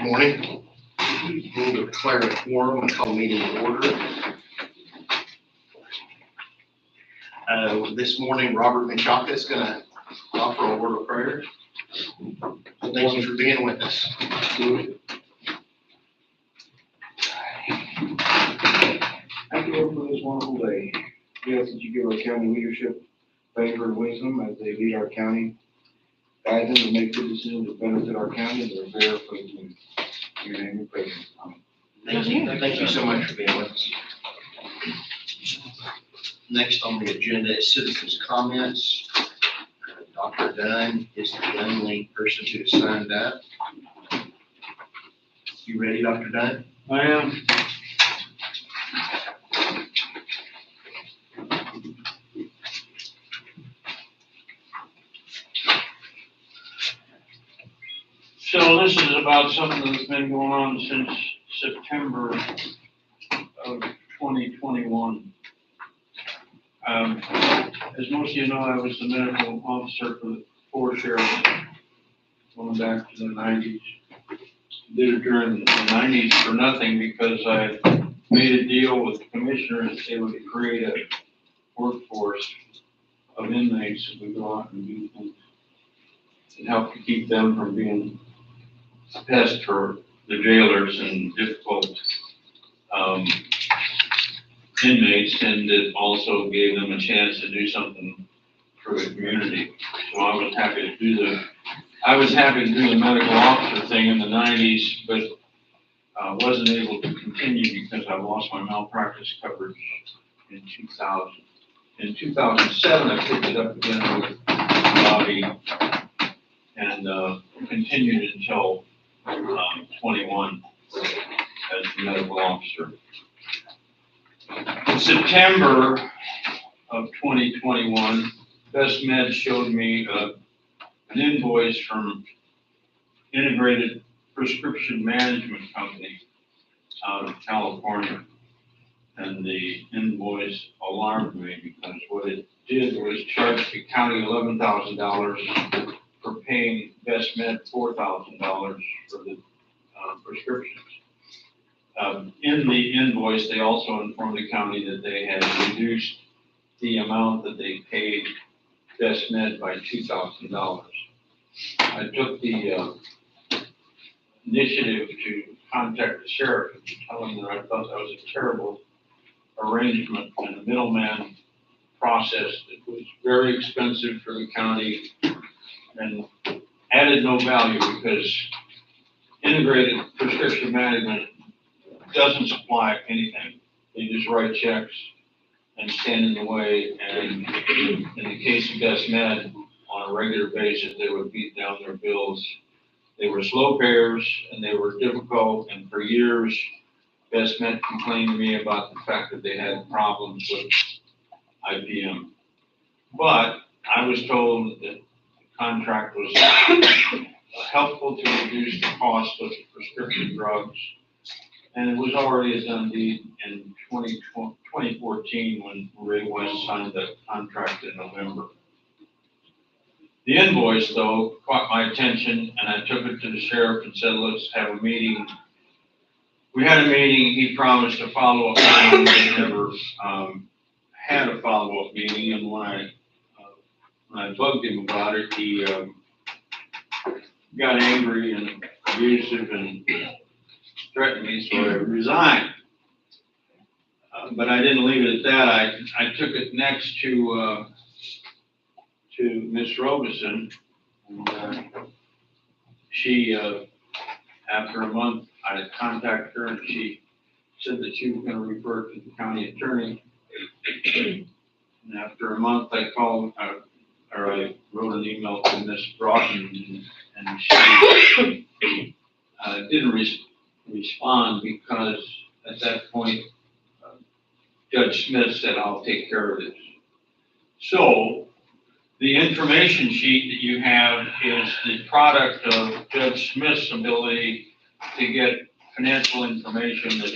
morning. We'll declare a quorum and call meeting to order. This morning, Robert Menchaca is going to offer a word of prayer. Thank you for being with us. Thank you, Lord, for this wonderful day. We ask that you give our county leadership favor and wisdom as they lead our county. Guide them to make good decisions that benefit our county and their bear for the community. In your name we pray. Amen. Thank you. Thank you so much for being with us. Next on the agenda is citizens' comments. Dr. Dunn is the only person who has signed up. You ready, Dr. Dunn? I am. So this is about something that's been going on since September of 2021. As most of you know, I was the medical officer for sheriffs going back to the 90s. Did it during the 90s for nothing because I made a deal with the commissioners that they would create a workforce of inmates that would go out and do things and help to keep them from being a pest for the jailers and difficult inmates, and it also gave them a chance to do something for the community. So I was happy to do the medical officer thing in the 90s, but wasn't able to continue because I lost my malpractice coverage in 2000. In 2007, I picked it up again with Bobby and continued until 21 as the medical officer. In September of 2021, Best Med showed me an invoice from Integrated Prescription Management Company out of California. And the invoice alarmed me because what it did was charge the county $11,000 for paying Best Med $4,000 for the prescriptions. In the invoice, they also informed the county that they had reduced the amount that they paid Best Med by $2,000. I took the initiative to contact the sheriff and tell him that I thought that was a terrible arrangement and a middleman process that was very expensive for the county and added no value because Integrated Prescription Management doesn't supply anything. They just write checks and stand in the way, and in the case of Best Med, on a regular basis, they would beat down their bills. They were slow payers and they were difficult, and for years, Best Med complained to me about the fact that they had problems with IPM. But I was told that the contract was helpful to reduce the cost of prescription drugs. And it was already a done deed in 2014 when Ray West signed the contract in November. The invoice, though, caught my attention, and I took it to the sheriff and said, let's have a meeting. We had a meeting. He promised a follow-up meeting. We never had a follow-up meeting, and when I bugged him about it, he got angry and abusive and threatened me, so I resigned. But I didn't leave it at that. I took it next to Miss Robeson. And, she, after a month, I contacted her and she said that she was going to refer to the county attorney. And after a month, I called, or I wrote an email to Miss Broughton, and she didn't respond because at that point, Judge Smith said, I'll take care of this. So the information sheet that you have is the product of Judge Smith's ability to get financial information that's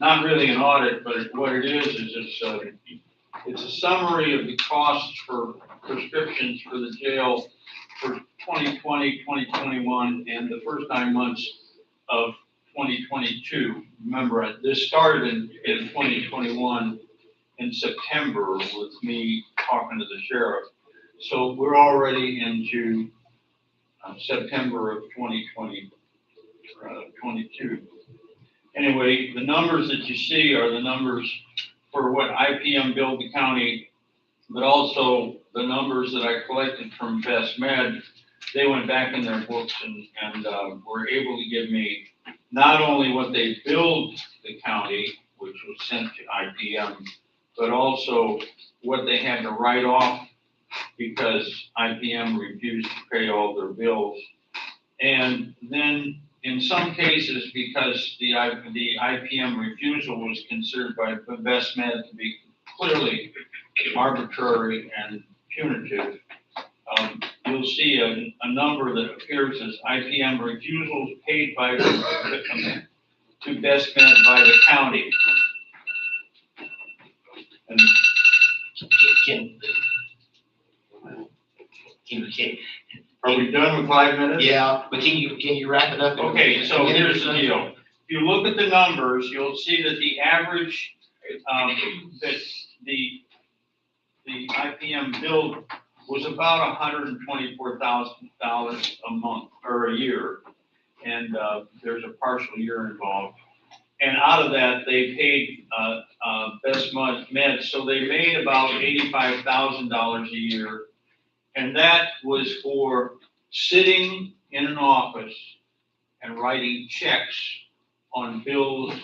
not really an audit, but what it is it's a summary of the costs for prescriptions for the jail for 2020, 2021, and the first 9 months of 2022. Remember, this started in 2021 in September with me talking to the sheriff. So we're already into September of 2022. Anyway, the numbers that you see are the numbers for what IPM billed the county, but also the numbers that I collected from Best Med. They went back in their books and were able to give me not only what they billed the county, which was sent to IPM, but also what they had to write off because IPM refused to pay all their bills. And then in some cases, because the IPM refusal was considered by Best Med to be clearly arbitrary and punitive, you'll see a number that appears as IPM refusals paid by to Best Med by the county. And are we done with 5 minutes? Yeah, but can you wrap it up? Okay, so here's the deal. If you look at the numbers, you'll see that the average, that the IPM bill was about $124,000 a month or a year. And there's a partial year involved. And out of that, they paid Best Med, so they made about $85,000 a year. And that was for sitting in an office and writing checks on bills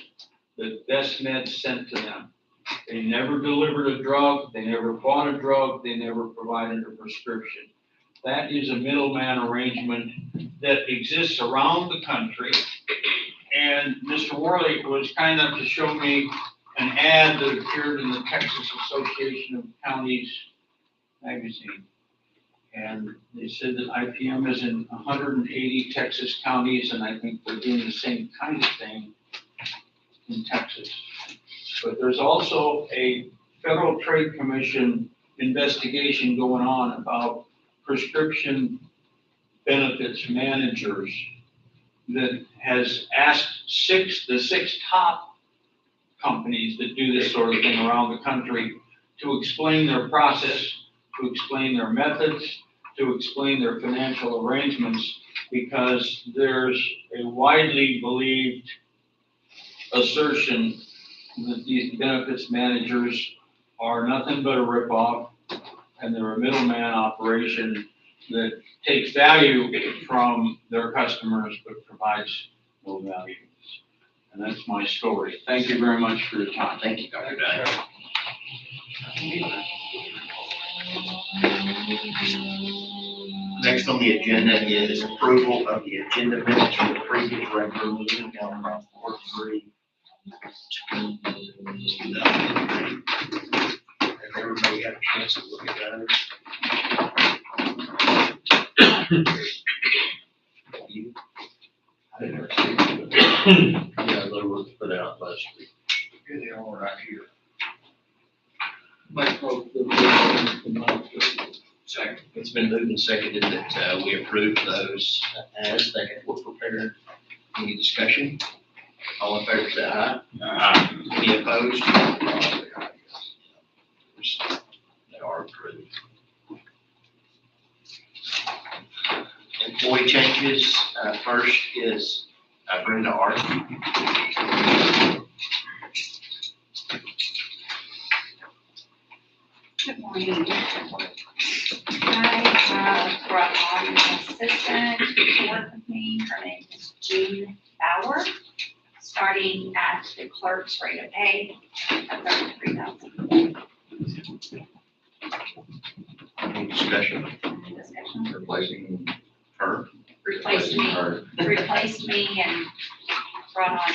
that Best Med sent to them. They never delivered a drug, they never bought a drug, they never provided a prescription. That is a middleman arrangement that exists around the country. And Mr. Worley was kind enough to show me an ad that appeared in the Texas Association of Counties magazine. And they said that IPM is in 180 Texas counties, and I think they're doing the same kind of thing in Texas. But there's also a Federal Trade Commission investigation going on about prescription benefits managers that has asked the six top companies that do this sort of thing around the country to explain their process, to explain their methods, to explain their financial arrangements, because there's a widely believed assertion that these benefits managers are nothing but a ripoff, and they're a middleman operation that takes value from their customers but provides no value. And that's my story. Thank you very much for your time. Thank you, Dr. Dunn. Next on the agenda is approval of the agenda minutes from the previous regular meeting held on 4/3. Has everybody had a chance to look at those? You? I didn't ever see them. Yeah, they were put out last week. Here they are right here. Second. It's been moved and seconded that we approve those as they were prepared. Any discussion? All in favor, say aye. Aye. Any opposed? They are approved. Employee changes, first is Brenda Art. Good morning. I have brought on an assistant to work with me. Her name is Jean Bauer, starting at the clerk's rate of pay at $33,000. Any discussion? Discussion. Replacing her? Replaced me and brought on.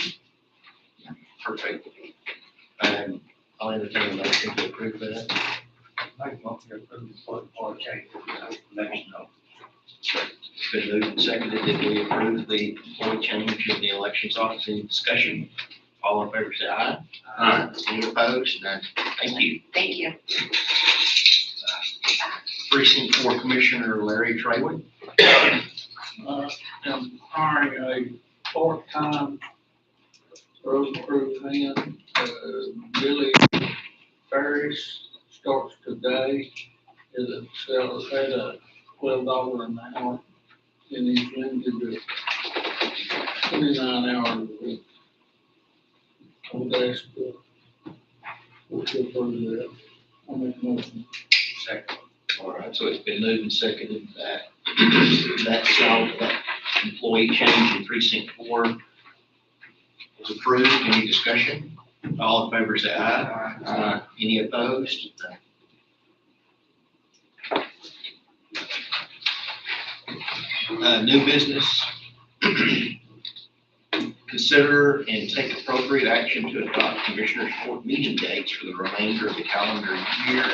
Perfect. And I'll entertain a motion to approve that. It's been moved and seconded that we approve the employee change in the elections office. Any discussion? All in favor, say aye. Aye. Any opposed? None. Thank you. Thank you. Precinct 4 Commissioner Larry Traywin. I'm hiring a part-time road crew man, Billy Ferris starts today, is at $12 an hour, and he's limited to 29 hours a week. I would ask, we'll approve that. I'll make a motion. Second. All right, so it's been moved and seconded that that employee change in precinct 4 is approved. Any discussion? All in favor say aye. Aye. Any opposed? New business. Consider and take appropriate action to adopt Commissioners' Court meeting dates for the remainder of the calendar year.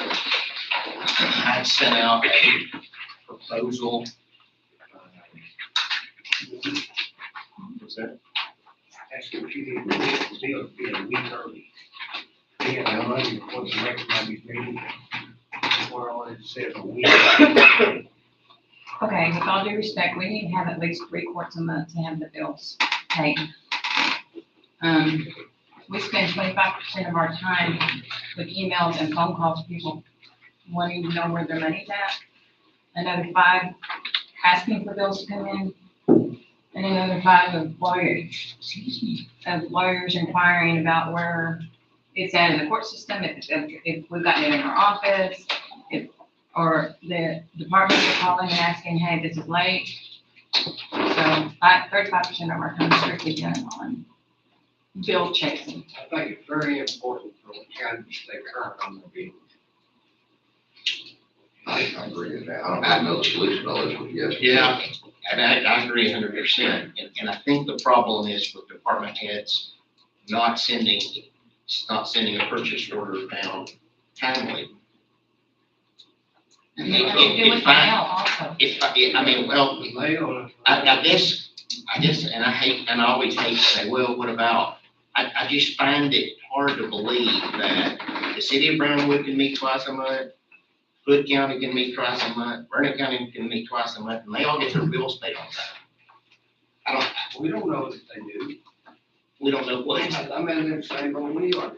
I sent out a proposal. What's that? Actually, what you need to do is be a week early. Yeah, I love you, what's the next Monday's meeting? What I wanted to say is a week. Okay, with all due respect, we need to have at least 3 courts a month to have the bills paid. We spend 25% of our time with emails and phone calls, people wanting to know where their money's at. Another 5 asking for bills to come in, and another 5 of lawyers inquiring about where it's at in the court system, if we've gotten it in our office, or the departments are calling and asking, hey, this is late. So 35% of our time is strictly done on bill chasing. I think it's very important for the county to stay current on their bills. I agree with that. I don't have no solution on this one, yes. Yeah, and I agree 100%. And I think the problem is with department heads not sending a purchase order down timely. And they have to do with mail also. I guess, and I always hate to say, well, what about, I just find it hard to believe that the city of Brownwood can meet twice a month, Hood County can meet twice a month, Vernon County can meet twice a month, and they all get their bills paid on time. We don't know if they do. We don't know what. I'm in the same old we are.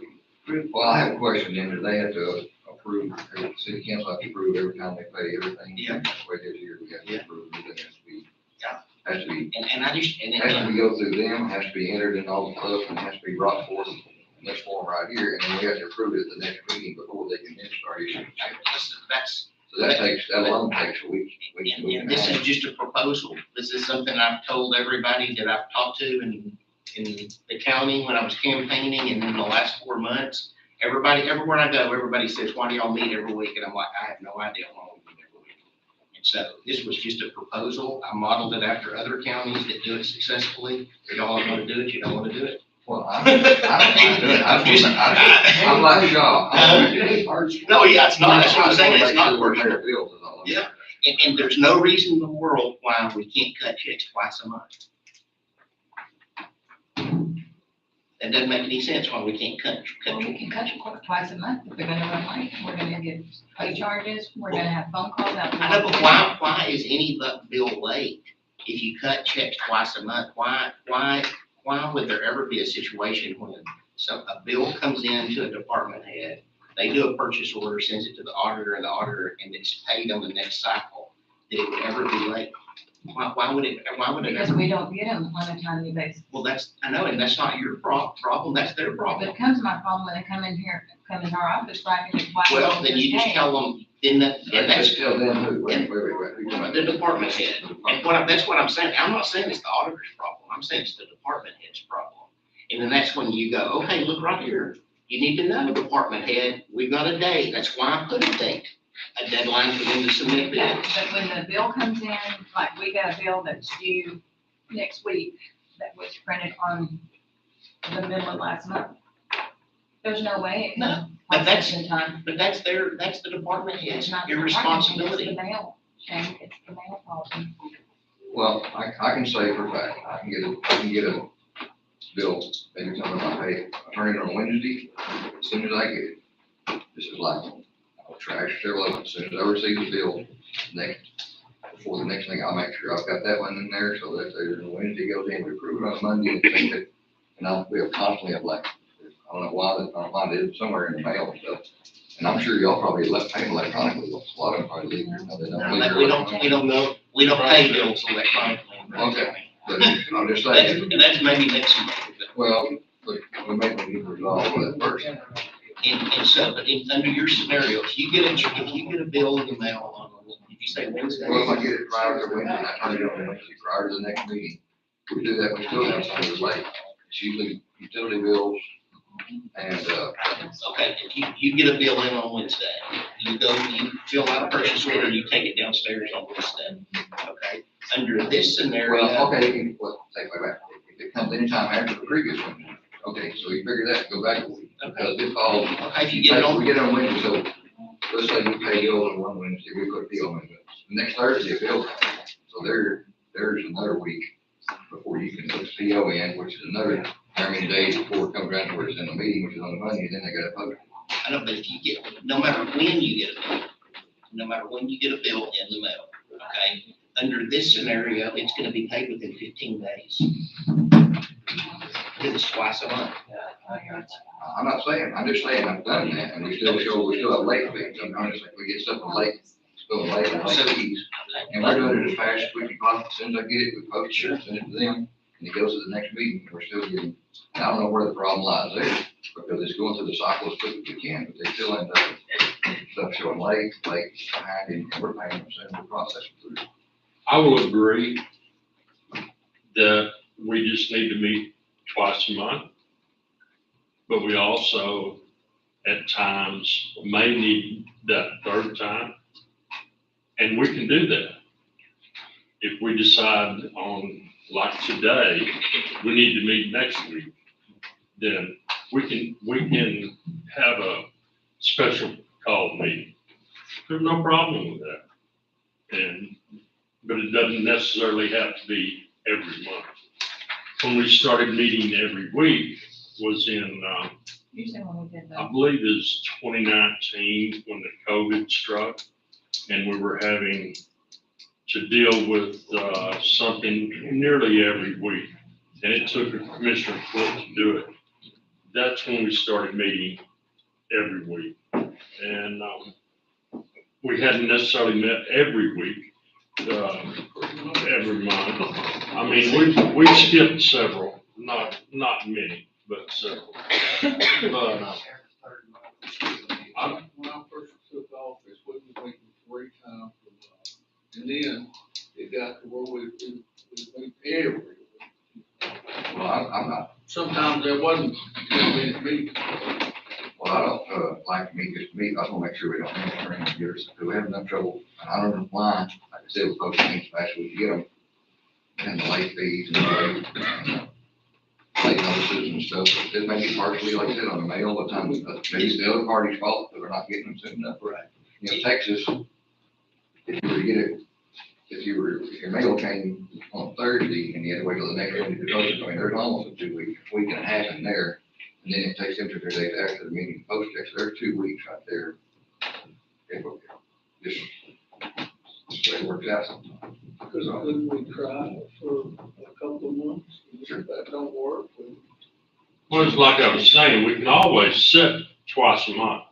Well, I have a question then, do they have to approve, the city council have to approve every time they pay everything? Yeah. That's the way it is here, we have to Yeah. approve, it has to be. Yeah. Has to be, And I just, and has to go through them, has to be entered in all the stuff, and has to be brought forth in this form right here, and then we have to approve it at the next meeting before they can then start issuing checks. that's, So that alone takes a week, and this is just a proposal. This is something I've told everybody that I've talked to in the county when I was campaigning, and in the last 4 months, everywhere I go, everybody says, why do y'all meet every week? And I'm like, I have no idea why we meet every week. And so this was just a proposal. I modeled it after other counties that do it successfully. If y'all don't want to do it, you don't want to do it. Well, I don't mind doing it, I'm like y'all. No, yeah, it's not, that's what I'm saying, it's not worth personal. it. Yeah. And there's no reason in the world why we can't cut checks twice a month. That doesn't make any sense why we can't cut. Well, we can cut your court twice a month if they're gonna run late. We're gonna get pay charges, we're gonna have phone calls out. I know, but why is any bill late if you cut checks twice a month? Why would there ever be a situation when a bill comes in to a department head, they do a purchase order, sends it to the auditor, and it's paid on the next cycle, that it would ever be late? Why would it Because ever? we don't get them on a timely basis. Well, I know, and that's not your problem, that's their But problem. it comes to my problem when they come in our office, right, and why. Well, then you just tell them, then And that's tell them who, wait, who's talking the department head. And that's what I'm saying. I'm not saying it's the auditor's problem. I'm saying it's the department head's problem. And then that's when you go, okay, look right here. You need to know, department head, we've got a date. That's why I put a date, a deadline for them to submit Yeah, bills. but when the bill comes in, like we got a bill that's due next week that was printed on the middle of last month. There's no way it No, can. but that's- in time. But that's the department head's It's not the department, irresponsibility. It's the mail, Shane, it's the mail problem. Well, I can say for a fact, I can get a bill, maybe something I pay, I turn it on Wednesday, as soon as I get it. This is like, I'll trash several of them, as soon as I receive the bill, before the next thing, I'll make sure I've got that one in there, so that there's a Wednesday goes in, we approve it on Monday, and take it. And we'll constantly have like, I don't know why, I don't find it somewhere in the mail and stuff. And I'm sure y'all probably left paying electronically, a lot of them probably leave. They don't leave We don't, we don't pay bills electronically. Okay. But I'm just saying, That's maybe next month, but well, but we may need to resolve that first. And so, but under your scenario, if you get a bill in the mail on, if you say Wednesday. Well, if I get it prior to Wednesday, I turn it on Wednesday prior to the next meeting. We do that, we still have some of the late. It's usually utility bills and, Okay, if you get a bill in on Wednesday, you fill out a purchase order, you take it downstairs on Wednesday, okay? Under this scenario. well, okay, well, take my back. If it comes anytime after the previous one, okay, so you figure that, go back a week. Because it falls, Okay, if you get it on. we get it on Wednesday, so let's say you pay bills on one Wednesday, we put a bill on it. The next Thursday, a bill comes. So there's another week before you can put the PO in, which is another, how many days before it comes around where it's in the meeting, which is on the Monday, then they gotta post it. I know, but if you get, no matter when you get a bill, in the mail, okay? Under this scenario, it's gonna be paid within 15 days. Because it's twice a month. I'm not saying, I'm just saying I've done that, and we still have late fees. I'm just like, we get stuff late, still late fees. And we're doing it as fast as we can possibly, as soon as I get it, we post it, send it to them, and it goes to the next meeting, and we're still getting, I don't know where the problem lies there, because it's going through the cycle as quick as we can, but they still end up with stuff showing late, behind, and we're paying them, sending the process through. I will agree that we just need to meet twice a month. But we also, at times, may need that third time. And we can do that. If we decide on, like today, we need to meet next week, then we can have a special call meeting. There's no problem with that. But it doesn't necessarily have to be every month. When we started meeting every week was in, Usually when we did I that. believe it's 2019 when the COVID struck, and we were having to deal with something nearly every week, and it took a commissioner court to do it. That's when we started meeting every week, and we hadn't necessarily met every week, every month. I mean, we skipped several, not many, but several. But When I first took office, we were meeting 3 times a month. And then it got to where we meet every week. Well, I'm not, Sometimes there wasn't that many meetings. well, I don't, like to meet, just meet, I just wanna make sure we don't hamstring and get us, because we have enough trouble, and I don't know why, like I said, with posting things fast, we get them. And the late fees and the late notices and stuff, it may be partially, like I said, on the mail, but times, maybe it's the other party's fault, that we're not getting them soon enough. Right. You know, Texas, if you were to get it, if your mail came on Thursday and you had to wait till the next Monday to post it, I mean, there's almost a 2 week, week and a half in there. And then it takes them 2 days after the meeting to post it, so there's 2 weeks right there. It will just, the way it works out sometimes. Because couldn't we try for a couple of months? Sure. If that don't work, well, it's like I was saying, we can always set twice a month.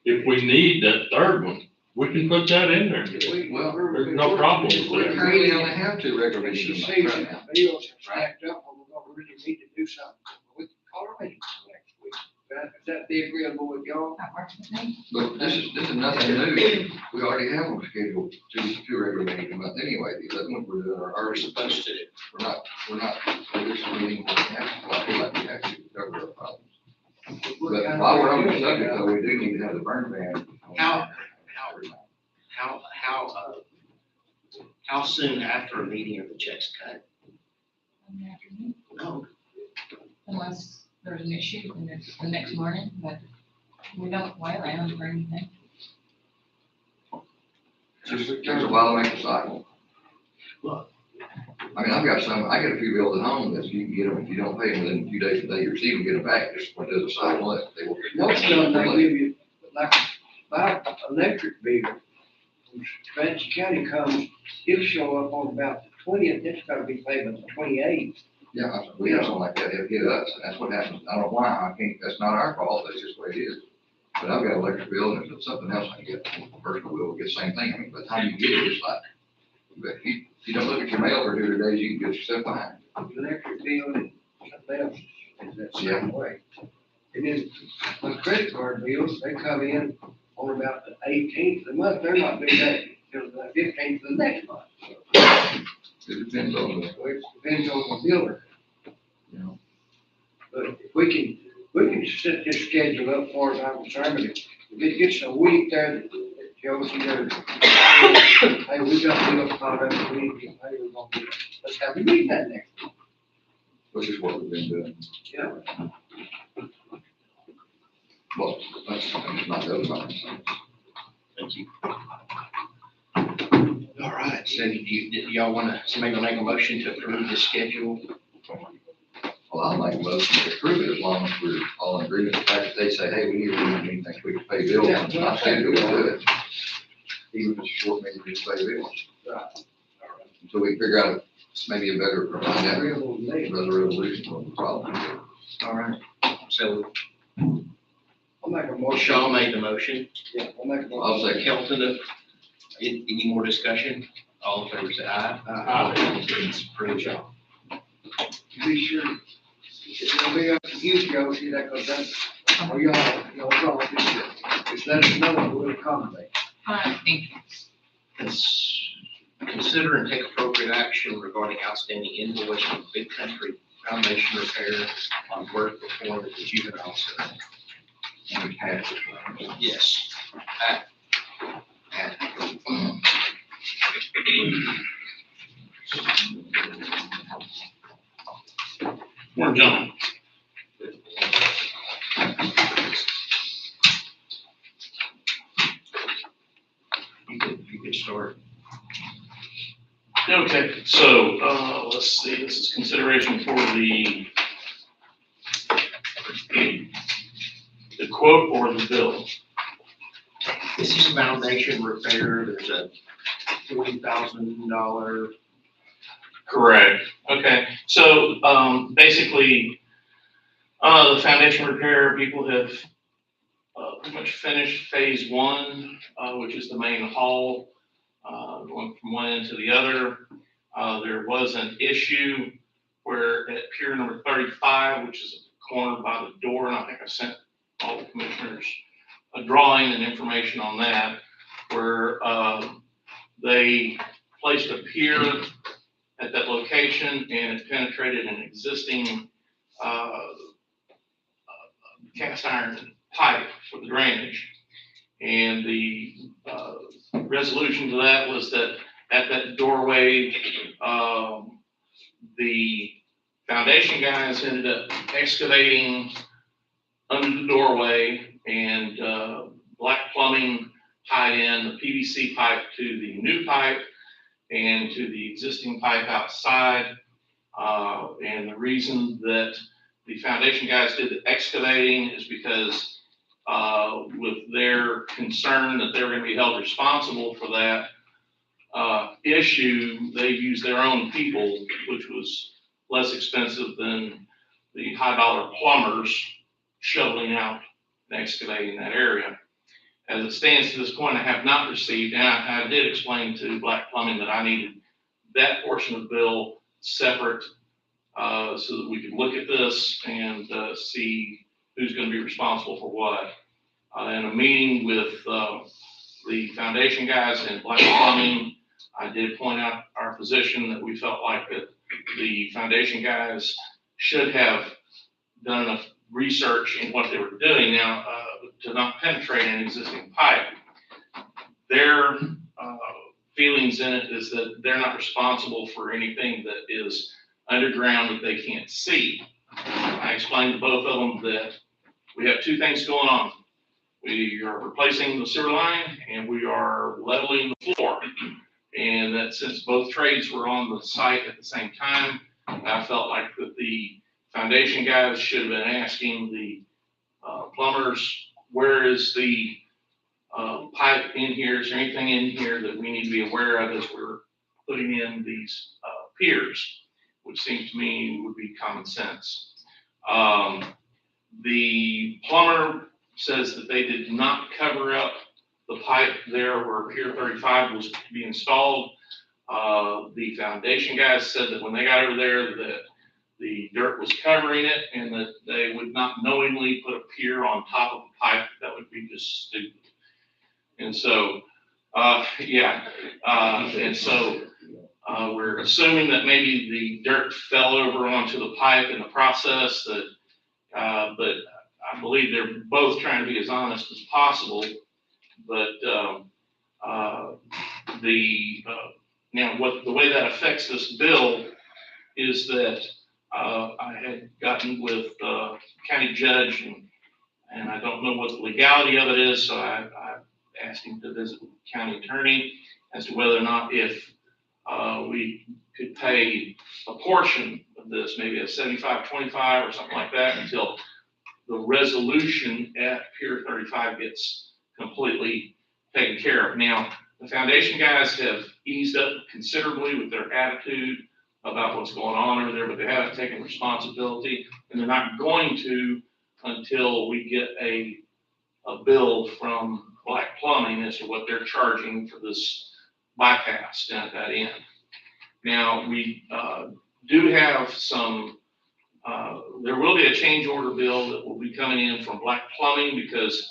If we need that third one, we can put that in there. Well, There's no problem with We that. currently only have 2 regular It's the meetings a season, month right now. the bills are stacked up, and we're gonna really need to do something. We can call our meeting next week. Is that be agreeable with y'all? That works with me. But this is nothing new. We already have them scheduled 2 regular meetings a month anyway. The 11th we're doing our We're ours. supposed to. We're not, for this meeting, we have, well, I feel like we have to cover our problems. But while we're on the subject though, we do need to have the burn ban. How soon after a meeting are the checks cut? In the afternoon, No, unless there's an issue the next morning, but we don't wait around for anything. Just takes a while to make the cycle. Look. I mean, I get a few bills at home that you can get them, if you don't pay them within a few days of the day you receive them, get them back, just when there's a cycle, they will. Most of them, they give you, like, my electric bill when Francis County comes, he'll show up on about the 20th, it's gotta be paid on the 28th. Yeah, we have something like that, it'll hit us, and that's what happens. I don't know why, I can't, that's not our fault, that's just the way it is. But I've got an electric bill, and if it's something else I get, personal bill, get the same thing. I mean, by the time you get it, it's like, but if you don't look at your mail for 2 days, you can get yourself behind. Electric bill and something else is that Yeah. same way. And then my credit card bills, they come in on about the 18th of the month, they're not due that till the 15th of the next month. It depends on the, So it depends on the biller. you know, But if we can set this schedule up for us, I'm concerned, but if it gets a week there, that Josie goes, hey, we got bills caught up, we need to get paid, we're gonna get it. Let's have a meeting that next, which is what we've been doing. yeah. Well, that's not the other side. Thank you. All right, so do y'all wanna, somebody gonna make a motion to approve the schedule? Well, I'll make a motion to approve it as long as we're all in agreement. The fact that they say, hey, we need anything we can pay bills, Yeah, and I say do it. Even if it's short, maybe we just pay bills. Right. Until we figure out maybe a better, find out, Real late. resolution of the problem. All right. So I'll make a motion. Shaw made the motion. Yeah, I'll make a motion. I'll say, Kelton, any more discussion? All in favor, say aye. It's approved, Shaw. Be sure, it'll be up to you, Josie, that goes up, or y'all, just let us know and we'll accommodate. Thank you. Consider and take appropriate action regarding outstanding invoice from Big Country Foundation repair on work performed at the juvenile center. and we pass it. Yes. Morning, gentlemen. You could start. Okay, so, let's see, this is consideration for the quote or the bill. This is a foundation repair. There's a $40,000. Correct. Okay, so, basically, the foundation repair, people have, pretty much finished phase 1, which is the main hall, going from one end to the other. There was an issue where at pier number 35, which is at the corner by the door, and I think I sent all the commissioners a drawing and information on that, where, they placed a pier at that location and it penetrated an existing, cast iron pipe for the drainage. And the resolution to that was that at that doorway, the foundation guys ended up excavating under the doorway and black plumbing tied in the PVC pipe to the new pipe and to the existing pipe outside. And the reason that the foundation guys did the excavating is because with their concern that they're going to be held responsible for that issue, they used their own people, which was less expensive than the high dollar plumbers shoveling out and excavating that area. As it stands to this point, I have not received, and I did explain to Black Plumbing that I needed that portion of the bill separate so that we could look at this and see who's going to be responsible for what. In a meeting with the foundation guys and Black Plumbing, I did point out our position that we felt like that the foundation guys should have done enough research in what they were doing now to not penetrate an existing pipe. Their feelings in it is that they're not responsible for anything that is underground that they can't see. I explained to both of them that we have two things going on. We are replacing the sewer line and we are leveling the floor. And that since both trades were on the site at the same time, I felt like that the foundation guys should have been asking the plumbers, where is the pipe in here? Is there anything in here that we need to be aware of as we're putting in these, piers? Which seems to me would be common sense. The plumber says that they did not cover up the pipe there where Pier 35 was to be installed. The foundation guys said that when they got over there, that the dirt was covering it and that they would not knowingly put a pier on top of a pipe. That would be just stupid. And so, we're assuming that maybe the dirt fell over onto the pipe in the process that, but I believe they're both trying to be as honest as possible. But, now the way that affects this bill is that, I had gotten with, county judge and I don't know what the legality of it is. So I asked him to visit with the county attorney as to whether or not if, we could pay a portion of this, maybe a 75-25 or something like that, until the resolution at Pier 35 gets completely taken care of. Now, the foundation guys have eased up considerably with their attitude about what's going on over there, but they haven't taken responsibility, and they're not going to until we get a bill from Black Plumbing as to what they're charging for this bypass down at that end. Now, we do have some, there will be a change order bill that will be coming in from Black Plumbing because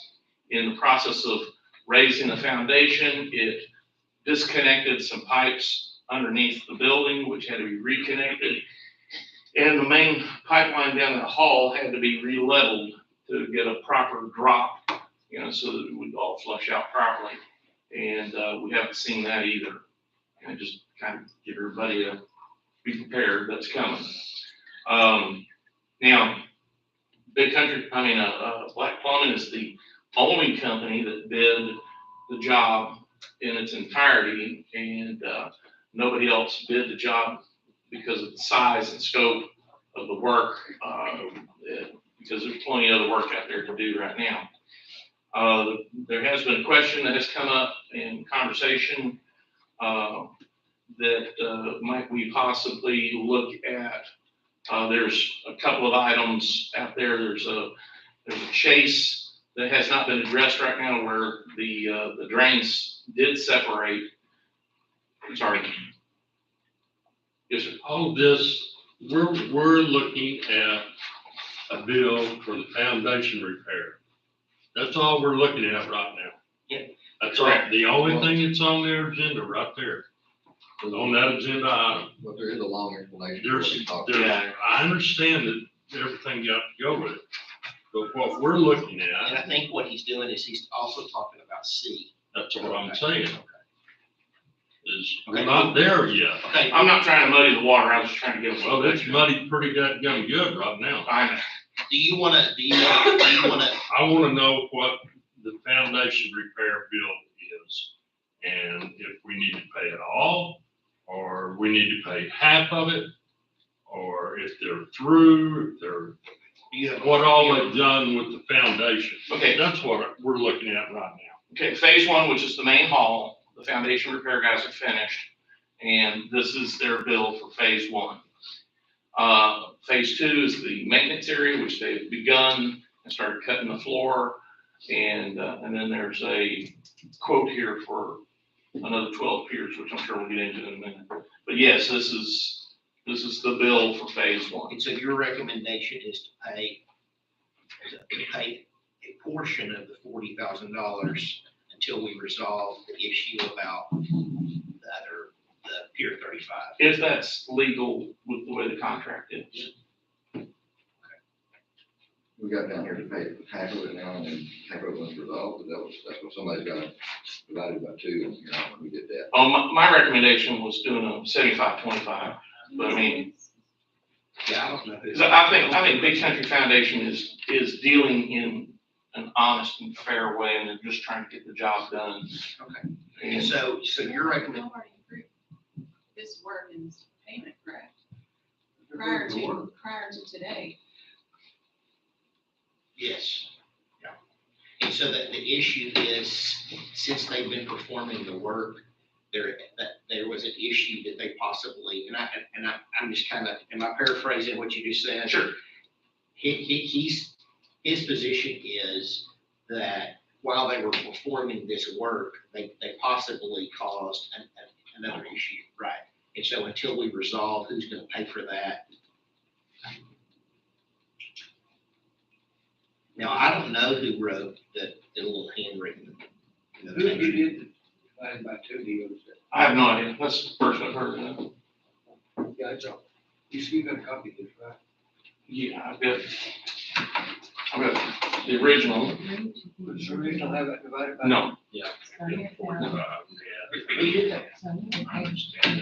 in the process of raising the foundation, it disconnected some pipes underneath the building, which had to be reconnected. And the main pipeline down the hall had to be re-leveled to get a proper drop, so that it would all flush out properly. And we haven't seen that either. And just kind of get everybody to be prepared, that's coming. Now, Black Plumbing is the only company that did the job in its entirety, and nobody else did the job because of the size and scope of the work, because there's plenty of other work out there to do right now. There has been a question that has come up in conversation that might we possibly look at. There's a couple of items out there. There's a chase that has not been addressed right now where the drains did separate. I'm sorry. Yes, sir. All this, we're looking at a bill for the foundation repair. That's all we're looking at right now. Yeah. That's all, the only thing that's on their agenda right there, on that agenda item. But there is a long explanation. I understand that everything got to go with it, but what we're looking And at, I think what he's doing is he's also talking about C. that's what I'm saying, is we're Okay. not there yet. Okay, I'm not trying to muddy the water. I was just trying to get. Well, it's muddy pretty good right now. I know. do you wanna, I wanna know what the foundation repair bill is, and if we need to pay it all, or we need to pay half of it, or if they're through, what all they've done with the foundation. Okay. That's what we're looking at right now. Okay, phase one, which is the main hall, the foundation repair guys are finished, and this is their bill for phase one. Phase two is the maintenance area, which they've begun and started cutting the floor, and then there's a quote here for another 12 piers, which I'm sure we'll get into in a minute. But yes, this is the bill for phase one. and so your recommendation is to pay a portion of the $40,000 until we resolve the issue about the Pier 35. If that's legal with the way the contract is. We got down here to pay half of it now and then half of it was resolved, but that's what somebody's got to divide it by two, and we did that. My recommendation was doing a 75-25, but I mean, Yeah, I don't know. 'cause I think Big Country Foundation is dealing in an honest and fair way, and they're just trying to get the job done. Okay. And So your recommendation, Y'all already approved this work and this payment, correct? Prior to today. yes. Yeah. And so the issue is, since they've been performing the work, there was an issue that they possibly, I'm just kind of, am I paraphrasing what you just said? Sure. His position is that while they were performing this work, they possibly caused another issue, right? And so until we resolve who's gonna pay for that. Now, I don't know who wrote the little handwritten. Who did the, divided by two deals? I have no idea. That's the first I've heard of that. Yeah, it's all, you got a copy of this, right? Yeah, I've got the original. So we don't have that divided by. No, Who did that?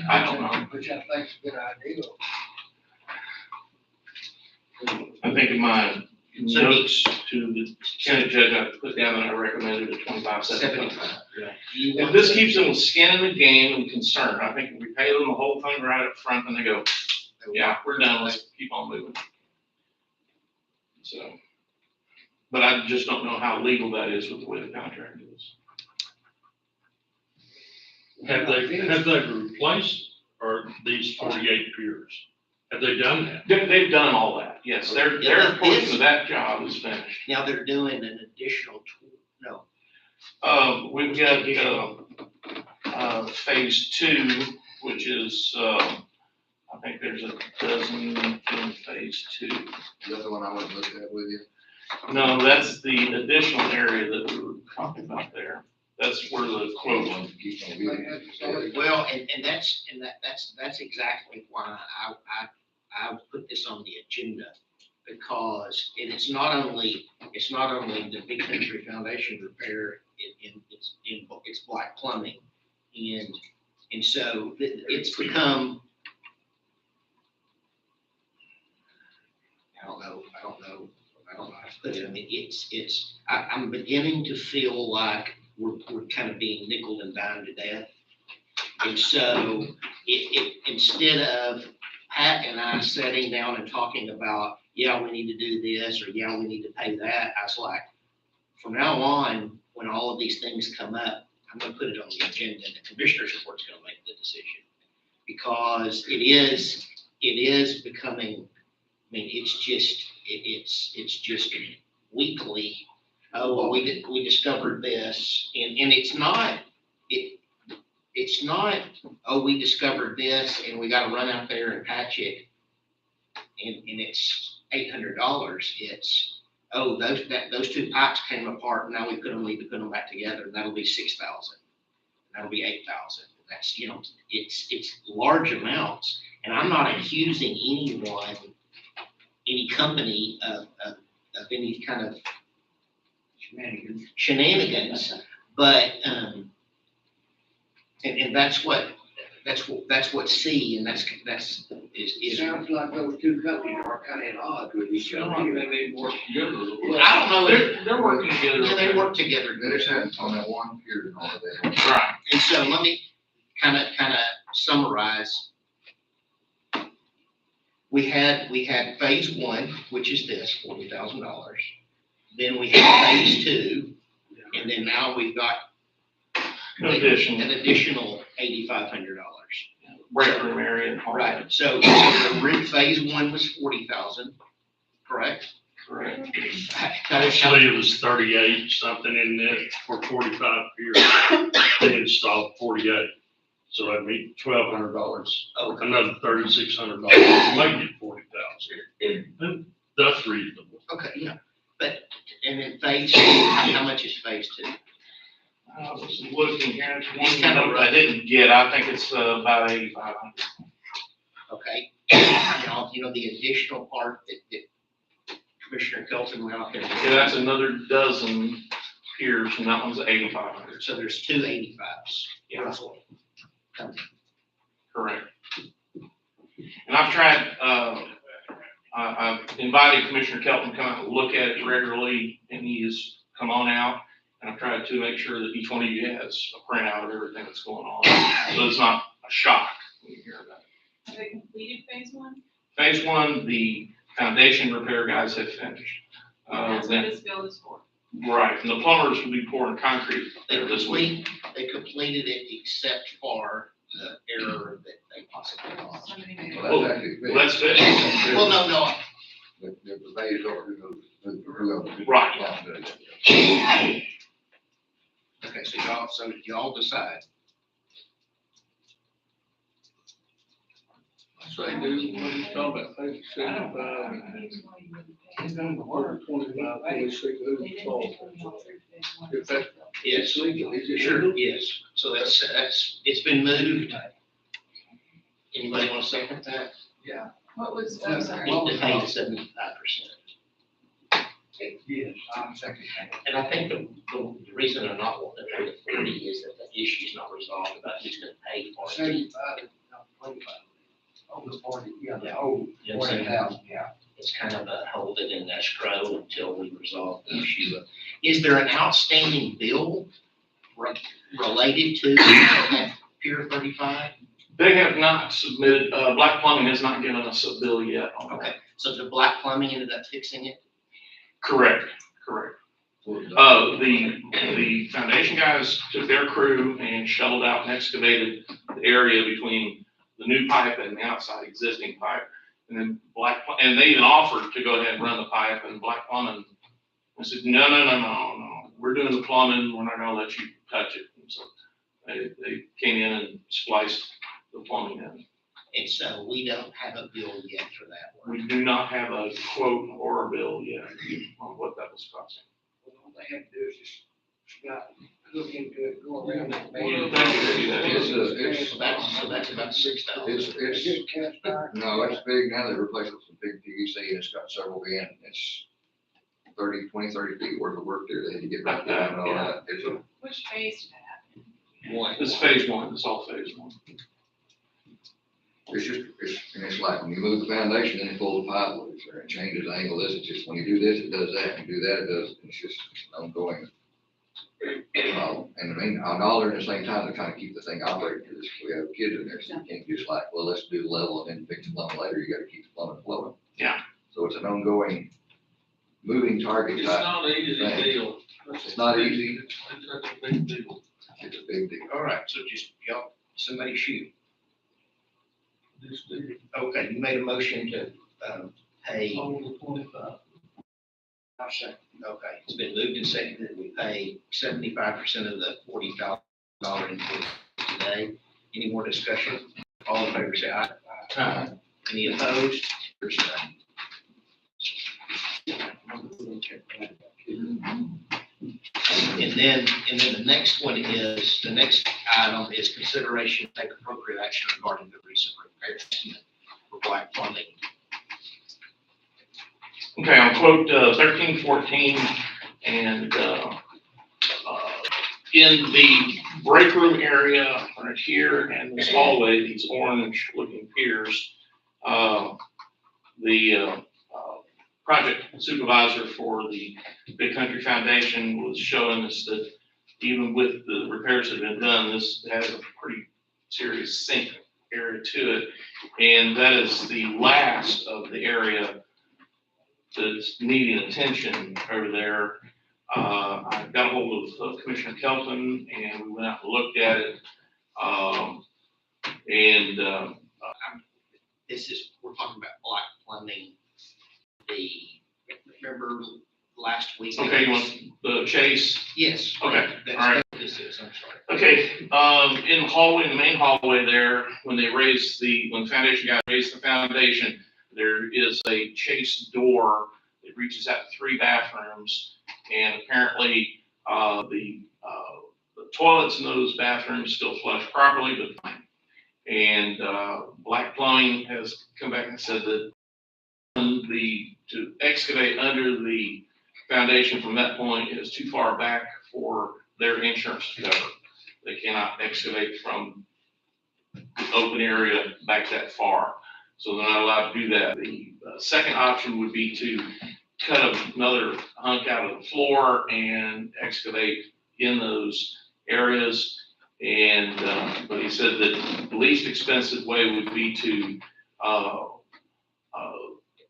I don't know. Which I think's a good idea. I think in my notes to the county judge, I put down that I recommended a 25, 75. If this keeps them with skin in the game and concern, I think if we pay them the whole thing right up front, then they go, yeah, we're done, let's keep on moving. So, but I just don't know how legal that is with the way the contract is. Have they replaced, or these 48 piers? Have they done that? They've done all that, yes, their portion of that job is finished. Now they're doing an additional, We've got, phase 2, which is, I think there's a dozen in phase 2. Is that the one I went and looked at with you? No, that's the additional area that we were talking about there. That's where the quote was. well, and that's exactly why I put this on the agenda. Because it's not only the Big Country Foundation repair, it's Black Plumbing. And so it's become, I don't know how to put it. I mean, I'm beginning to feel like we're kind of being nickel and dimed to death. And so instead of Pat and I sitting down and talking about, yeah, we need to do this, or yeah, we need to pay that, I was like, from now on, when all of these things come up, I'm gonna put it on the agenda, and the commissioner's report's gonna make the decision. Because it is becoming, I mean, it's just weekly, oh, well, we discovered this, and it's not, oh, we discovered this and we gotta run out there and patch it, and it's $800. It's, oh, those two pipes came apart, now we need to put them back together, and that'll be $6,000. That'll be $8,000. That's, it's large amounts, and I'm not accusing anyone, any company of any kind of shenanigans, but, and that's what C, and that's is. Sounds like those two companies are kind of at odds with each other. They work together. I don't know. They're working together. Yeah, they work together. They just had on that one pier and all of that. Right. And so let me kind of summarize. We had phase 1, which is this, $40,000. Then we had phase 2, and then now we've got an additional $8,500. Break room area and all that. Right, so the phase 1 was 40,000, correct? Correct. Actually, it was 38 something in there for 45 piers. They installed 48. So that'd be $1,200, Okay. another $3,600, making it 40,000. And that's reasonable. Okay, yeah, but, and then phase 2, how much is phase 2? I was looking here, it's one number I didn't get, I think it's about 8,500. Okay, now, the additional part that Commissioner Kelton went out there. Yeah, that's another dozen piers, and that one's 8,500. So there's 2 85s, Yeah. roughly. Correct. And I've tried, I've invited Commissioner Kelton to come out and look at it regularly, and he has come on out. And I've tried to make sure that each one of you has a printout of everything that's going on, so it's not a shock when you hear about it. Have they completed phase 1? Phase 1, the foundation repair guys have finished. That's what Then this bill is for. Right, and the plumbers will be pouring concrete They there this week. completed it except for the error that they possibly caused. Somebody made it. Well, that's actually. Well, that's fixed. Well, no, The phase over, whoever. Right. okay, so y'all decide. Say, dude, what you talking about, page 75, or 25, 26, who's fault? If that's, Yes, it's legal, is it? sure, yes. So that's, it's been moved. Anybody want to second that? What was, I'm sorry. To pay the 75%. Yes, I'm second. And I think the reason they're not wanting to pay the 40 is that the issue's not resolved about who's gonna pay for it. 75, not 25. Oh, the 40, yeah, Yeah. oh, You know what I'm saying? 40,000, yeah. It's kind of a hold it in escrow until we resolve the issue. Is there an outstanding bill related to Pier 35? They have not submitted, Black Plumbing has not given us a bill yet on that. Okay, so the Black Plumbing ended up fixing it? Correct. The foundation guys took their crew and shoveled out and excavated the area between the new pipe and the outside existing pipe. And then and they even offered to go ahead and run the pipe, and Black Plumbing, I said, no, we're doing the plumbing, we're not gonna let you touch it. And so they came in and spliced the plumbing in. And so we don't have a bill yet for that work. We do not have a quote or a bill yet on what that was costing. All they have to do is just got hook into it, go around it. It's So that's about 6,000. It's Just cast iron. no, it's big now, they replaced it with some big PVC, and it's got several in, it's 30 feet worth of work there, they had to get back down and all that. It's a, Which phase did that happen? This is phase one, it's all phase one. it's like when you move the foundation, then you pull the pipe loose, or it changes the angle, this, it's just, when you do this, it does that, and you do that, it does, it's just ongoing. And I mean, and all during the same time, they're trying to keep the thing operating, because we have kids in there, so you can't just like, well, let's do the level and then fix the plumbing later, you gotta keep the plumbing flowing. Yeah. So it's an ongoing, moving target It's type, not an easy Right. deal. It's not easy. That's a big deal. it's a big deal. All right, so just y'all, somebody shoot. This deal. Okay, you made a motion to, pay, Over 25. I'll second. okay, it's been moved and seconded that we pay 75% of the $40,000 invoice today. Any more discussion? All in favor, say aye. Aye. Any opposed? There's none. And then the next one is, the next item is consideration to take appropriate action regarding the recent repair estimate for Black Plumbing. Okay, I'll quote 1314, and in the break room area right here and this hallway, these orange looking piers, the project supervisor for the Big Country Foundation was showing us that even with the repairs that have been done, this has a pretty serious sink area to it. And that is the last of the area that's needing attention over there. I got a hold of Commissioner Kelton, and we went out and looked at it. This is, we're talking about Black Plumbing, remember last week? Okay, you want the chase? Yes. Okay, That's all right. what this is, I'm sorry. Okay, in the hallway, in the main hallway there, when the foundation guy raised the foundation, there is a chase door that reaches out to 3 bathrooms. And apparently, the toilets in those bathrooms still flush properly, but fine. And Black Plumbing has come back and said that to excavate under the foundation from that point is too far back for their insurance to cover. They cannot excavate from the open area back that far. So they're not allowed to do that. The second option would be to cut another hunk out of the floor and excavate in those areas. And, but he said that the least expensive way would be to,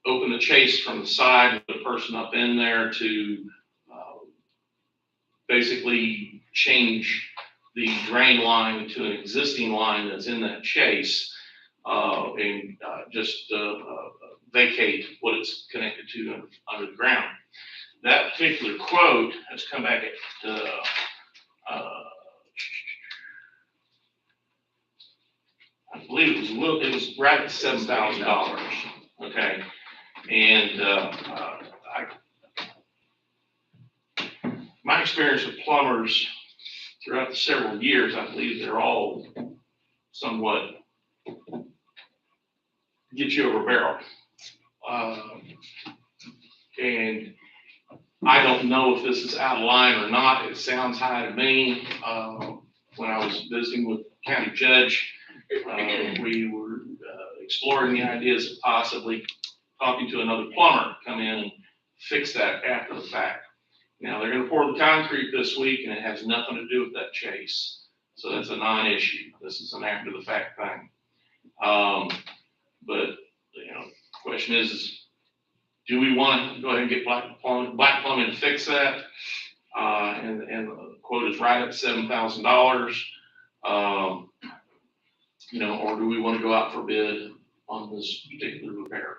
open the chase from the side, with the person up in there to, basically change the drain line to an existing line that's in that chase, and just vacate what it's connected to under the ground. That particular quote has come back at, I believe it was right at $7,000, okay? And my experience with plumbers throughout the several years, I believe they're all somewhat get you over a barrel. And I don't know if this is out of line or not. It sounds high to me. When I was visiting with the county judge, we were exploring the ideas of possibly talking to another plumber to come in and fix that after the fact. Now, they're gonna pour the concrete this week, and it has nothing to do with that chase. So that's a non-issue. This is an after the fact thing. But, you know, the question is do we want to go ahead and get Black Plumbing to fix that? And the quote is right at $7,000. You know, or do we want to go out for bid on this particular repair?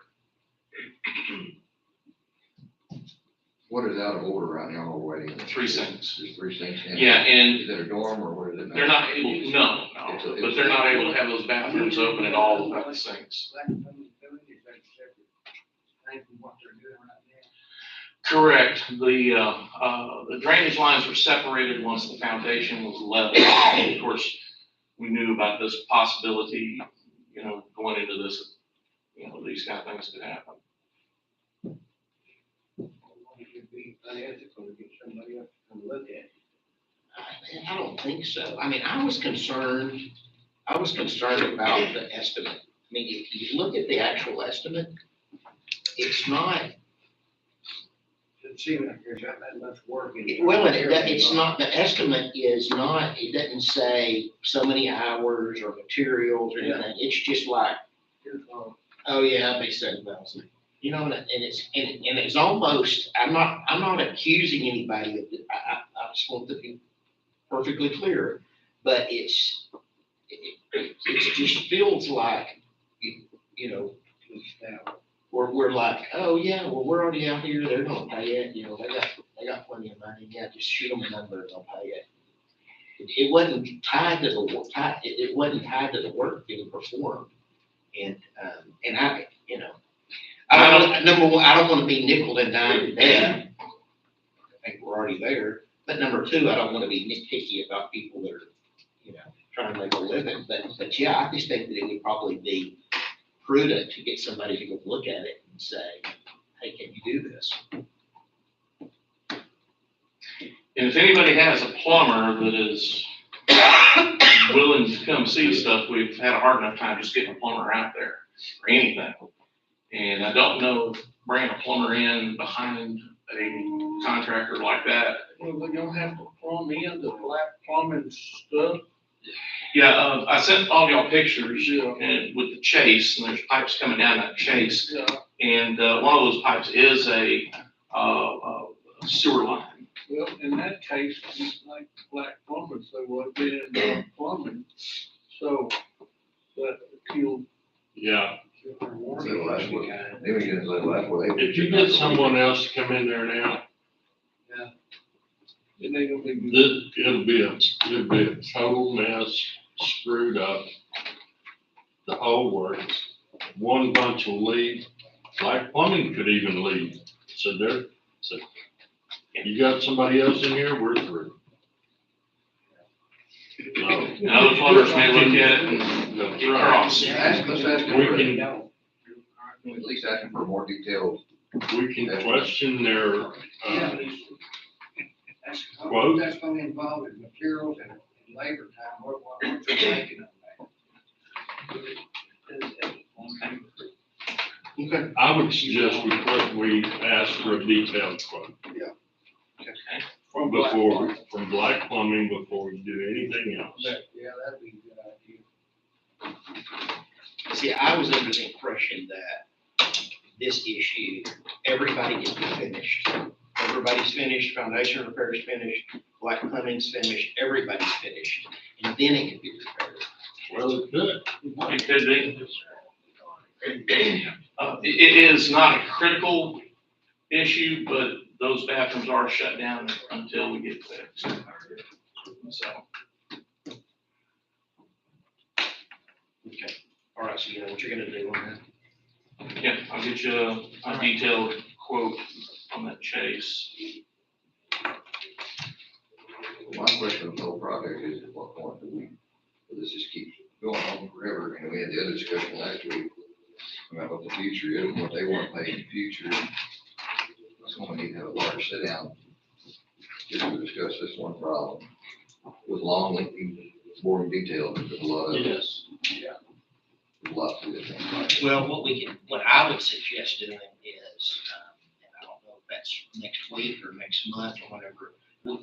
What is out of order right now while we're waiting? 3 sinks. Just 3 sinks. Yeah, and Is that a dorm or what is it? they're not able, no, but they're not able to have those bathrooms open at all without the sinks. Correct. The drainage lines were separated once the foundation was leveled. Of course, we knew about this possibility, you know, going into this, you know, these kind of things could happen. I don't think so. I mean, I was concerned about the estimate. I mean, if you look at the actual estimate, it's not, It seems like there's not that much work in it. well, it's not, the estimate is not, it doesn't say so many hours or materials or anything. It's just like, oh yeah, I'll pay 7,000. You know, and it's almost, I'm not accusing anybody of it. I just want to be perfectly clear, but it just feels like, you know, we're like, oh yeah, well, we're already out here, they're gonna pay it, you know, they got plenty of money, yeah, just shoot them a number and they'll pay it. It wasn't tied to the work, it wasn't tied to the work being performed. And I, you know, number one, I don't wanna be nickel and dime to death. I think we're already there. But number two, I don't wanna be nitpicky about people that are, you know, trying to make a living. But yeah, I just think that it would probably be prudent to get somebody to go look at it and say, hey, can you do this? And if anybody has a plumber that is willing to come see stuff, we've had a hard enough time just getting a plumber out there for anything. And I don't know if bringing a plumber in behind a contractor like that. Well, we don't have to plumb in the black plumbing stuff. Yeah, I sent all y'all pictures Yeah. and with the chase, and there's pipes coming down that chase. Yeah, And one of those pipes is a sewer line. well, in that case, it's like black plumbers, they would be in plumbing, so that killed. Yeah, Then we get into the last one. if you get someone else to come in there now, It ain't gonna be good. it'll be a total mess, screwed up. The whole works. One bunch will leave. Black Plumbing could even leave. So you got somebody else in here, we're through. So, And other plumbers may look at it and that's get right. cross. Let's ask We them can, at least ask them for more detailed. we can question their, Quote? That's gonna involve in materials and labor time, what you're making on that. Okay. I would suggest we ask for a detailed quote From black plumbing. from Black Plumbing before we do anything else. Yeah, that'd be a good idea. See, I was under the impression that this issue, everybody gets finished. Everybody's finished, foundation repair is finished, like Cummings finished, everybody's finished, and then it can be repaired. Well, it could. It could be. It is not a critical issue, but those bathrooms are shut down until we get fixed. So, Okay, all right, so you know what you're gonna do on that? yeah, I'll get you a detailed quote on that chase. My question of the whole project is, at what point do we, will this just keep going on forever? And we had the other discussion last week about what the future is, what they want to pay in the future. So we need to have a large sit down just to discuss this one problem with long, lengthy, boring detail. There's a lot of, Yes. there's a lot to it. Well, what I would suggest doing is, and I don't know if that's next week or next month or whatever,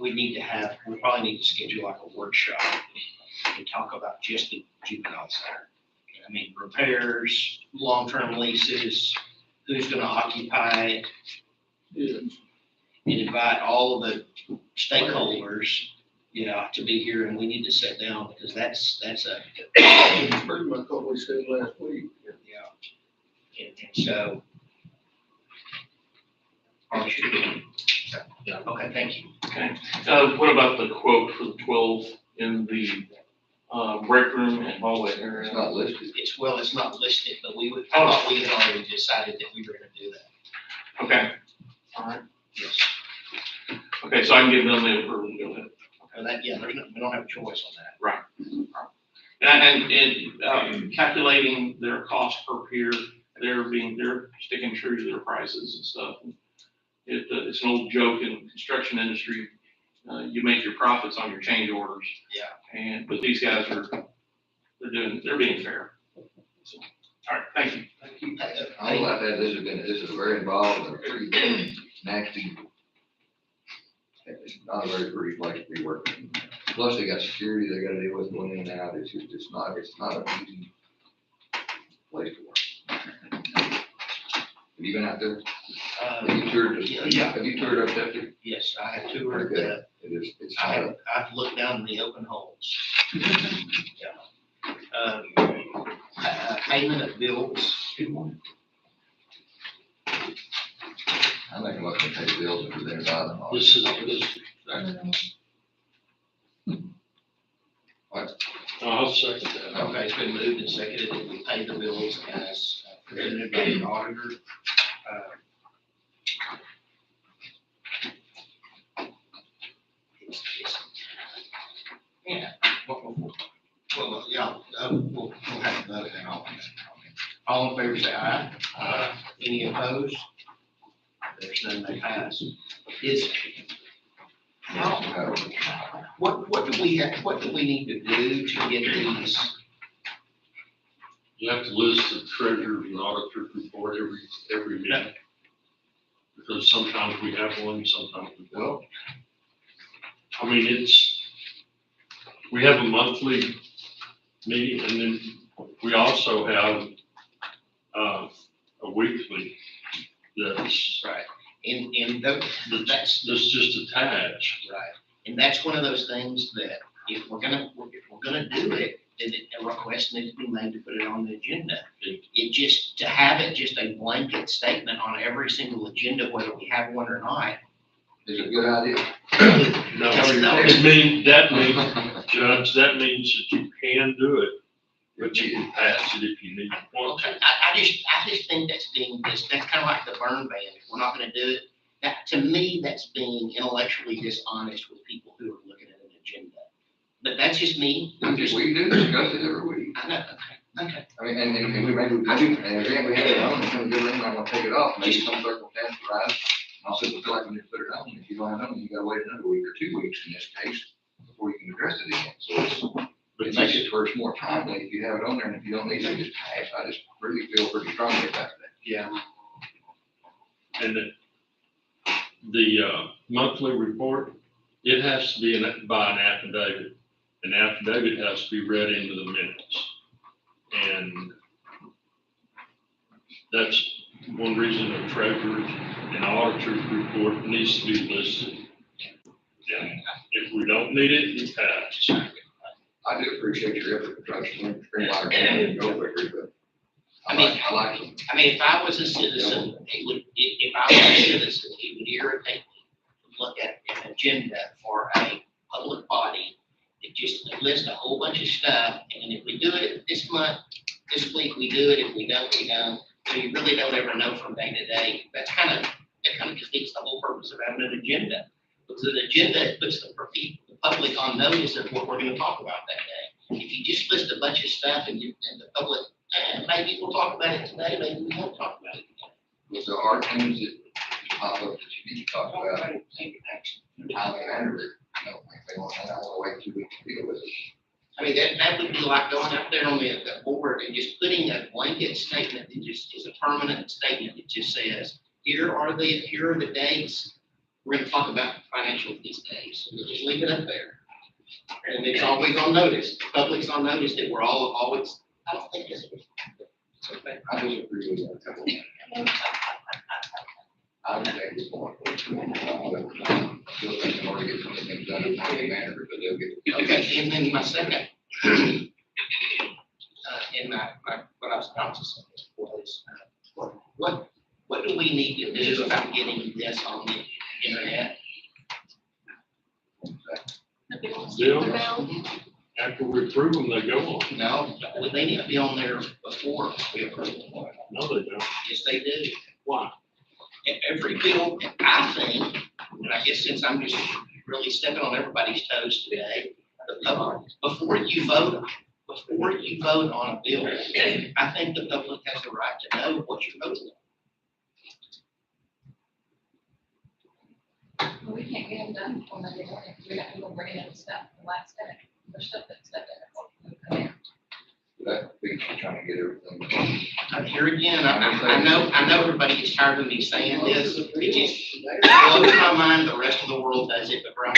we need to have, we probably need to schedule like a workshop and talk about just the juvenile center. I mean, repairs, long-term leases, who's gonna occupy it, and invite all of the stakeholders, you know, to be here, and we need to sit down, because that's a, Pretty much what we said last week. yeah. And so. Oh, should be. Yeah. Okay, thank you. Okay. What about the quote for the 12 in the break room and hallway area? It's not listed. It's not listed, but we would, I thought we had already decided that we were gonna do that. Okay, all right. Yes. Okay, so I can give them the approval to do it. Yeah, we don't have a choice on that. And calculating their cost per pier, they're sticking true to their prices and stuff. It's an old joke in construction industry. You make your profits on your change orders. Yeah. But these guys they're being fair. So, all right, thank you. I'm glad that this is very involved and a pretty nasty. It's not a very pretty place to be working. Plus they got security they gotta deal with going in and out. It's not an easy place to work. Have you been out there? Have you toured this? Yeah. Have you toured up there? Yes, I have toured Okay. the, It's not I've looked down in the open holes. Yeah. Payment of bills. Good morning. I make a motion to pay the bills if they're not. This is. What? I'll second that. Okay, it's been moved and seconded that we pay the bills as presented by the auditor. Yeah. Well, yeah, we'll have to vote then. All in favor, say aye. Any opposed? There's none, they pass. What do we need to do to get these? You have to list the treasurer's and auditor's report every meeting. Because sometimes we have one, sometimes we don't. I mean, we have a monthly meeting, and then we also have a weekly that's. Right. And that's just attached. right. And that's one of those things that if we're gonna do it, then a request needs to be made to put it on the agenda. It just, to have it just a blanket statement on every single agenda, whether we have one or not. Is it a good idea? No, Judge, that means that you can do it, but you can pass it if you need to. Okay, I just think that's kind of like the burn ban. We're not gonna do it. That, to me, that's being intellectually dishonest with people who are looking at an agenda. But that's just me. We do discuss it every week. I know, okay. I mean, and we maybe, and again, we have it on, it's gonna go in, I'm gonna take it off, maybe some circumstance arise. I'll simply feel like we need to put it on. If you don't have it on, you gotta wait another week or 2 weeks in this case before you can address it again. So it makes it where it's more timely if you have it on there, and if you don't need it, just pass. I just really feel pretty strongly about that. Yeah. And the monthly report, it has to be by an affidavit. An affidavit has to be read into the minutes. And that's one reason the treasurer's and auditor's report needs to be listed If we don't need it, you pass. I do appreciate your effort to try to streamline our county and go quicker, but I like them. I mean, if I was a citizen, if I was a citizen, it would irritate me to look at an agenda for a public body. It just lists a whole bunch of stuff, and if we do it this month, this week we do it, if we don't, we don't. So you really don't ever know from day to day. That kind of defeats the whole purpose of having an agenda. Because an agenda puts the public on notice of what we're gonna talk about that day. If you just list a bunch of stuff and the public, maybe we'll talk about it today, maybe we won't talk about it today. Was there are things that pop up that you need to talk about, timely manner that, you know, like they want, I don't wanna wait 2 weeks to deal with it. I mean, that would be like going out there on the board and just putting a blanket statement that just is a permanent statement. It just says, here are the dates. We're gonna talk about financials these days. We'll just leave it up there. And it's always on notice. The public's on notice that we're always, I don't think it's. Okay. I disagree with that. I would make this point. I still think in order to get some of the things done in a timely manner, but they'll get. Okay, and then my second, in what I was about to say was, what do we need to do about getting this on the internet? Bill, after we approve them, they go on. No, they need to be on there before we approve them. No, they don't. Yes, they do. Why? Every bill, I think, and I guess since I'm just really stepping on everybody's toes today, before you vote on a bill, I think the public has the right to know what you're voting on. Well, we can't get them done on Monday morning, we have to go bring in stuff the last minute, there's stuff that's stuck in it. That beats you trying to get everything. Here again, I know everybody gets tired of me saying this, it just blows my mind, the rest of the world does it, but Brian.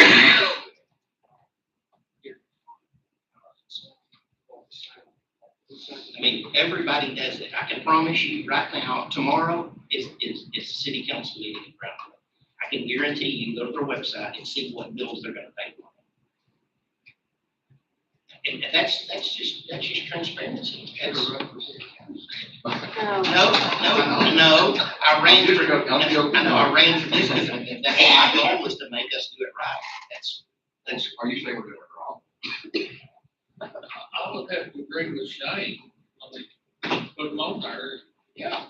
I mean, everybody does it. I can promise you right now, tomorrow is city council meeting in Brownfield. I can guarantee you, go to their website and see what bills they're gonna pay for. And that's just transparency. No, I ran for this, because that's my goal, was to make us do it right. That's. Are you saying we're doing it wrong? I would have to agree with Shane, I mean, put them on there. Yeah.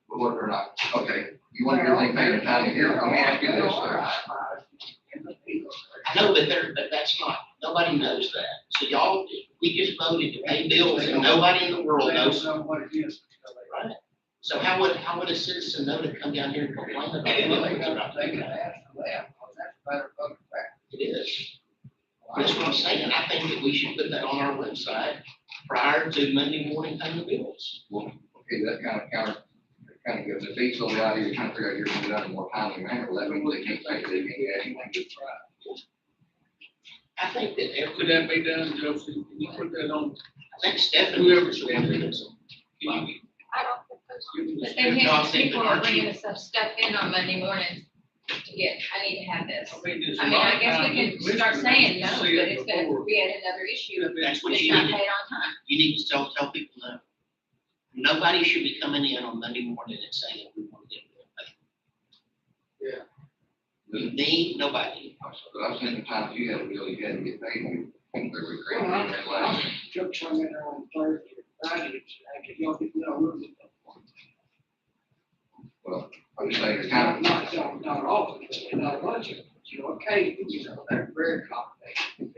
But whether or not, okay, you want everything paid in time here, let me ask you this, sir. No, but that's not, nobody knows that. So y'all, we just voted to pay bills and nobody in the world knows. Right. So how would a citizen know to come down here and complain about it? It is. That's what I'm saying. I think that we should put that on our website prior to Monday morning paying the bills. Well, okay, that kind of gives a fee, so the idea you're trying to figure out you're going to do that in a more timely manner, that means they can't pay, they can't get anything to try. I think that Could that be done, Joseph? Can you put that on? I think Stephanie. Whoever's doing it. I don't think But so. then No, I'm his thinking people are Archie. bringing us stuff in on Monday morning to get, I need to have this. there's a I mean, lot I of guess we times can start saying no, see but it it's gonna before. be another issue. That's what It's you not need. paid on time. You need to tell people no. Nobody should be coming in on Monday morning and saying we want to get it paid. Me, nobody. But I've seen the times you had a bill, you had to get paid, and they were crazy, Well, and last. Took some in there on Thursday, Friday, I could y'all get no room. Well, I'm just saying, it's kind of, Not often, not a bunch of, okay, they're very complicated.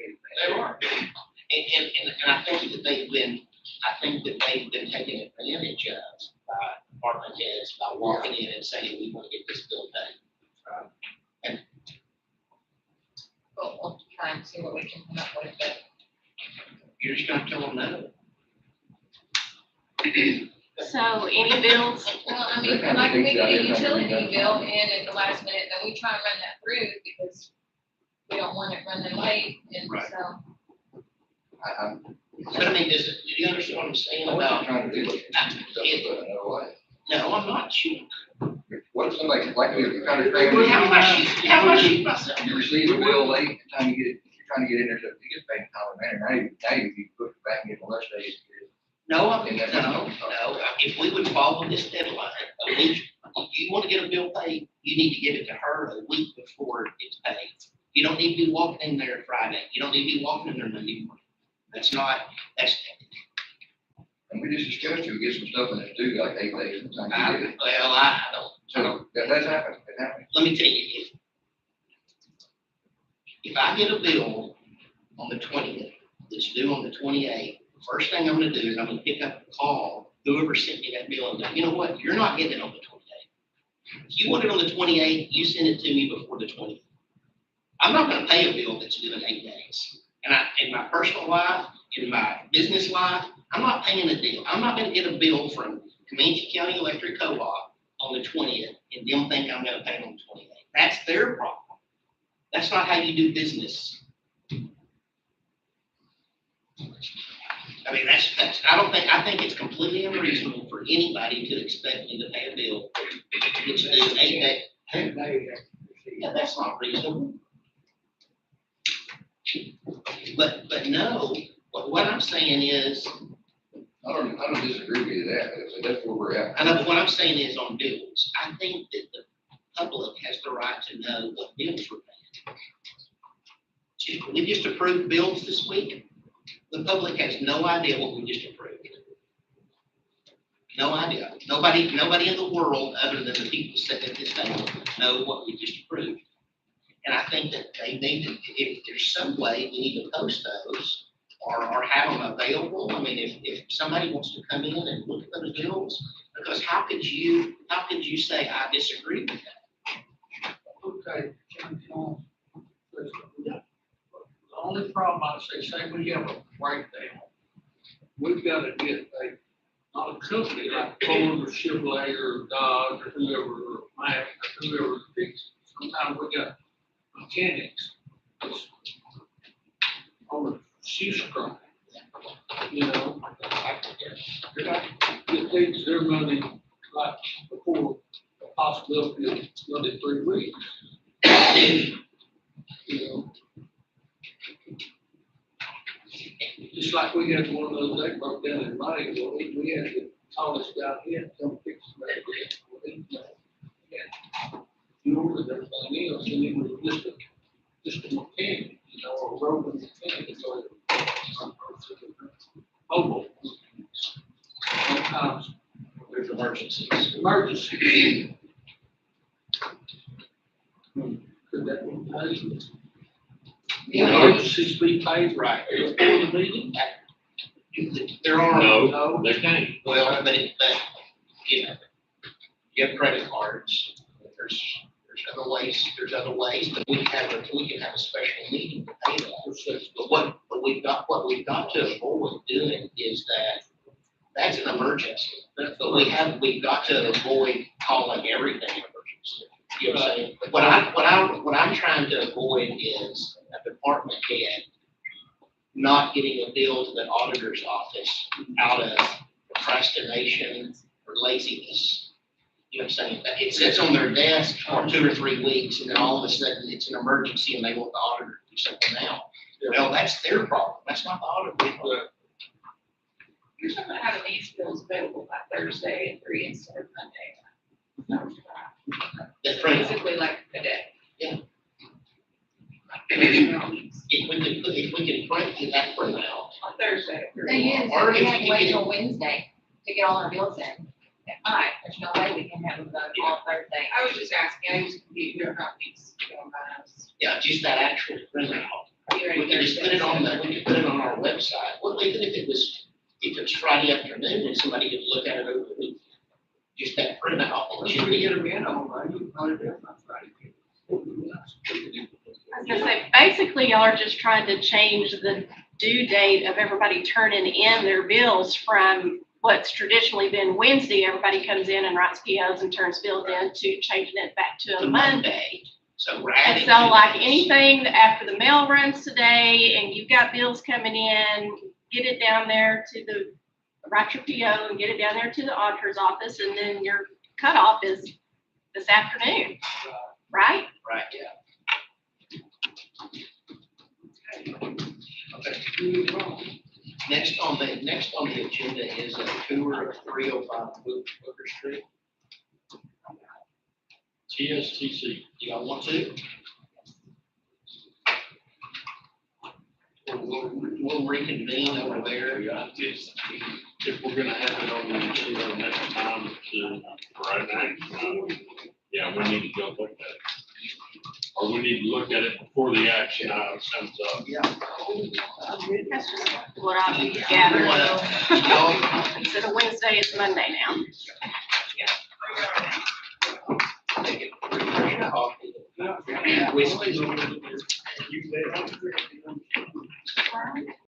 They are. And I think that they've been taken advantage of by department heads by walking in and saying, we want to get this bill paid. We'll try and see what we can come up with, but You're just gonna tell them no. So any bills, well, I mean, like we get a utility bill in at the last minute, then we try and run that through because we don't want it running late, and Right. so. I'm But I mean, do you understand what I'm saying what about? I'm trying to do is, just put it another way. No, I'm not shooting. what if somebody, like you, you're trying to Well, pay, how much you myself? you receive a bill late, the time you get it, you're trying to get in there, so you get paid in a timely manner, now you push it back and get the less days. No, if we would follow this deadline, a week, if you wanna get a bill paid, you need to give it to her a week before it's paid. You don't need to be walking in there Friday, you don't need to be walking in there Monday morning. That's, And we just discussed, you get some stuff in it too, like 8 days, from the time you get it. I don't. So, that's happened, it happened. Let me tell you, if I get a bill on the 20th, that's due on the 28th, first thing I'm gonna do is I'm gonna pick up and call whoever sent me that bill and go, you know what, you're not getting it on the 28th. If you want it on the 28th, you send it to me before the 20th. I'm not gonna pay a bill that's due in 8 days. And in my personal life, in my business life, I'm not paying a deal. I'm not gonna get a bill from Comanche County Electric Co-op on the 20th and them think I'm gonna pay it on the 28th. That's their problem. That's not how you do business. I mean, I think it's completely unreasonable for anybody to expect me to pay a bill that's due 8 days. Yeah, that's not reasonable. But no, what I'm saying is, I don't disagree with you that, that's where we're at. I know, but what I'm saying is on bills, I think that the public has the right to know what bills we're paying. We just approved bills this week. The public has no idea what we just approved. No idea. Nobody in the world, other than the people sitting at this table, know what we just approved. And I think that they need to, if there's some way we need to post those or have them available. I mean, if somebody wants to come in and look at those bills, because how could you say I disagree with that? Okay, the only problem I say we have a breakdown, we've got to get not a company like Ford or Chevrolet or Dodge or whoever, or Mack or whoever fixes it. Sometimes we got mechanics that's on the shift strike, you know. It takes their money like before the possibility of another 3 weeks. You know. Just like we had one of those, they broke down in Money, well, we had to call this guy in, come fix it. You know, everything else, and it was just a mechanic, you know, or roving mechanic, so mobile. Sometimes There's emergencies. emergency. Could that be paid? Emergencies be paid Right. before the meeting? There are. No, they can't. Well, but you know, you have credit cards, there's other ways, but we can have a special meeting to pay that. But what we've got to avoid doing is that's an emergency. But we've got to avoid calling everything an emergency. You know what I'm saying? What I'm trying to avoid is a department head not getting a bill to the auditor's office out of procrastination or laziness. You know what I'm saying? It sits on their desk for 2 or 3 weeks, and then all of a sudden it's an emergency and they want the auditor to do something now. Well, that's their problem. That's not the auditor's problem. You're talking about having these bills available by Thursday at 3 instead of Monday. That's right. Basically like today. Yeah. On If we can print that print out. Thursday at 3. Thing is, Or we if have to you wait can- till Wednesday to get all our bills in. At 5, there's no way we can have them done on Thursday. I was just asking, I was confused, there are copies going by us. Yeah, just that actual printout. You ready We can just put it on our website. Well, even if it's Friday afternoon and somebody could look at it over the weekend. Just that printout. Let's get them in on, right? You can probably do it on Friday. I was gonna say, basically, y'all are just trying to change the due date of everybody turning in their bills from what's traditionally been Wednesday, everybody comes in and writes POs and turns bills in, to changing it back to a Monday. So we're And adding. so to like this. anything after the mail runs today and you've got bills coming in, get it down there to write your PO and get it down there to the auditor's office, and then your cutoff is this afternoon, right? Right, yeah. Okay. Next on the agenda is a tour of 305 Booker Street. TSTC. Y'all want to? We'll reconvene over there. If we're gonna have it on the agenda next time to, right now, yeah, we need to go look at it. Or we need to look at it before the action item comes up. Yeah. That's just what I've gathered. Instead of Wednesday, it's Monday now. Whiskey.